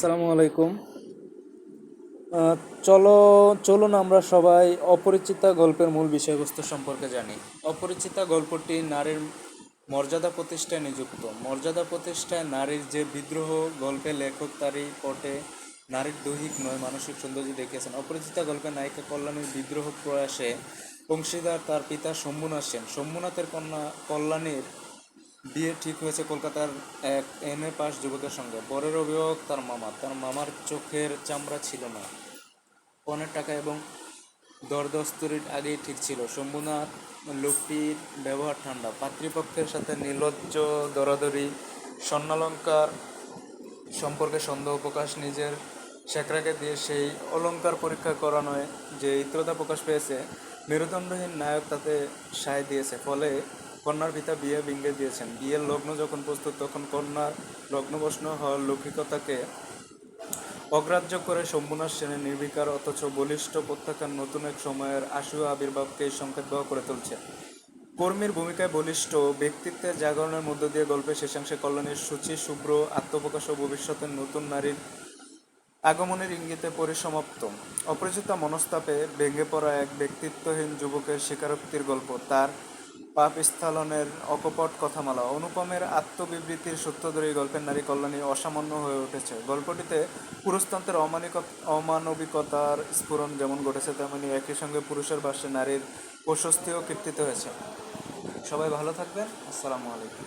আসসালামু আলাইকুম। আহ, চলো চলুন আমরা সবাই অপরিচিতা গল্পের মূল বিষয়বস্তু সম্পর্কে জানি। অপরিচিতা গল্পটি নারীর মর্যাদা প্রতিষ্ঠায় নিযুক্ত। মর্যাদা প্রতিষ্ঠায় নারীর যে বিদ্রোহ গল্পে লেখক তারই পটে নারীর দৈহিক নয় মানসিক সৌন্দর্য দেখিয়েছেন। অপরিচিতা গল্পে নায়িকা কল্যাণীর বিদ্রোহ প্রয়াসে অংশীদার তার পিতা শম্ভুনাথ সেন। শম্ভুনাথের কন্যা কল্যাণীর বিয়ে ঠিক হয়েছে কলকাতার এক পাস যুবকের সঙ্গে। বরের অভিভাবক তার মামা। তার মামার চোখের চামড়া ছিল না, পণের টাকা এবং দরদস্তুরির আগেই ঠিক ছিল। শম্ভুনাথ লোকটির ব্যবহার ঠান্ডা, পাত্রীপক্ষের সাথে নির্লজ্জ দরাদরি, স্বর্ণালঙ্কার সম্পর্কে সন্দেহ প্রকাশ, নিজের শেখরাকে দিয়ে সেই অলংকার পরীক্ষা করানোয় যে ইত্রতা প্রকাশ পেয়েছে, মেরুদণ্ডহীন নায়ক তাতে সায় দিয়েছে। ফলে কন্যার পিতা বিয়ে ভেঙে দিয়েছেন। বিয়ের লগ্ন যখন প্রস্তুত, তখন কন্যার লগ্নভ্রষ্ট হওয়ার লৌকিকতাকে অগ্রাহ্য করে শম্ভুনাথ সেনের নির্বিকার অথচ বলিষ্ঠ প্রত্যাখ্যান নতুন এক সময়ের আশু আবির্ভাবকে সংকেতবহ করে তুলছে। কর্মীর ভূমিকায় বলিষ্ঠ ব্যক্তিত্বের জাগরণের মধ্য দিয়ে গল্পের শেষাংশে কল্যাণীর শুচি শুভ্র আত্মপ্রকাশ ও ভবিষ্যতের নতুন নারীর আগমনের ইঙ্গিতে পরিসমাপ্ত। অপরিচিতা মনস্তাপে ভেঙে পড়া এক ব্যক্তিত্বহীন যুবকের স্বীকারোক্তির গল্প, তার পাপ স্খলনের অকপট কথামালা, অনুপমের আত্মবিবৃতির সূত্র ধরে এই গল্পের নারী কল্যাণী অসামান্য হয়ে উঠেছে। গল্পটিতে পুরুষতন্ত্রের অমানবিকতার স্ফুরণ যেমন ঘটেছে, তেমনি একই সঙ্গে পুরুষের ভাষ্যে নারীর প্রশস্তি ও কীর্তিত হয়েছে। সবাই ভালো থাকবেন। আসসালামু আলাইকুম।